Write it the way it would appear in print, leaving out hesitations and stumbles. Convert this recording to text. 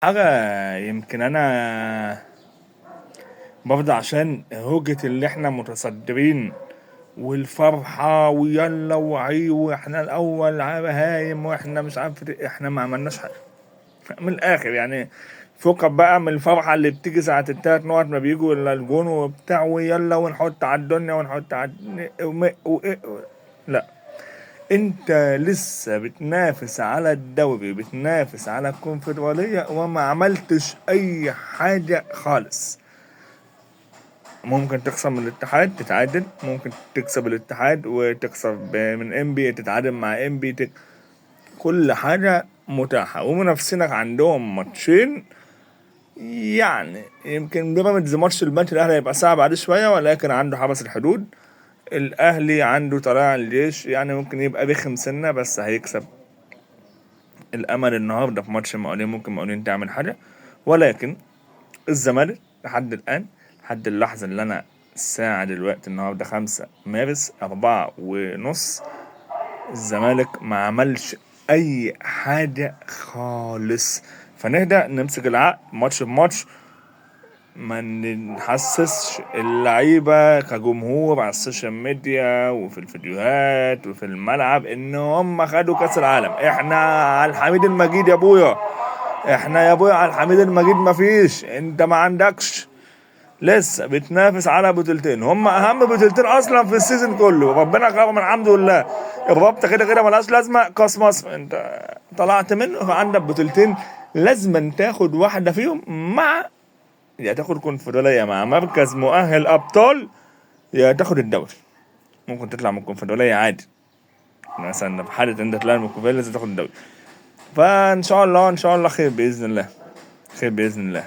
حاجة يمكن أنا برضه عشان هوجة اللي احنا متصدرين والفرحة ويلا وعي واحنا الأول بهايم واحنا مش عارف احنا ما عملناش حاجة من الآخر يعني. فوق بقى من الفرحة اللي بتيجي ساعة التلات نقط ما بيجوا إلا الجون وبتاع ويلا ونحط على الدنيا ونحط على لا، انت لسه بتنافس على الدوري، بتنافس على الكونفدرالية وما عملتش اي حاجة خالص. ممكن تخسر من الاتحاد تتعادل، ممكن تكسب الاتحاد وتخسر من انبي، تتعادل مع انبي، كل حاجة متاحة ومنافسينك عندهم ماتشين. يعني يمكن بيراميدز ماتش البنك الاهلي هيبقى صعب عليه شوية، ولكن عنده حرس الحدود. الاهلي عنده طلائع الجيش، يعني ممكن يبقى رخم سنة بس هيكسب. الامل النهارده في ماتش المقاولين، ممكن المقاولين تعمل حاجة، ولكن الزمالك لحد الآن، لحد اللحظة اللي أنا الساعة دلوقتي النهاردة 5 مارس 4:30، الزمالك ما عملش أي حاجة خالص. فنهدى نمسك العقل ماتش بماتش، ما نحسسش اللعيبة كجمهور على السوشيال ميديا وفي الفيديوهات وفي الملعب إن هم خدوا كأس العالم. إحنا على الحميد المجيد يا أبويا، احنا يا ابويا على الحميد المجيد مفيش، انت ما عندكش، لسه بتنافس على بطولتين هم اهم بطولتين اصلا في السيزون كله، ربنا كرم الحمد لله. الرابطه كده كده ملهاش لازمه، كاس مصر انت طلعت منه، فعندك بطولتين لازم تاخد واحده فيهم، مع يا تاخد كونفدراليه مع مركز مؤهل ابطال، يا تاخد الدوري. ممكن تطلع من الكونفدراليه عادي، مثلا في حاله انت طلعت من الكونفدراليه لازم تاخد الدوري. فان شاء الله ان شاء الله خير باذن الله، خير باذن الله.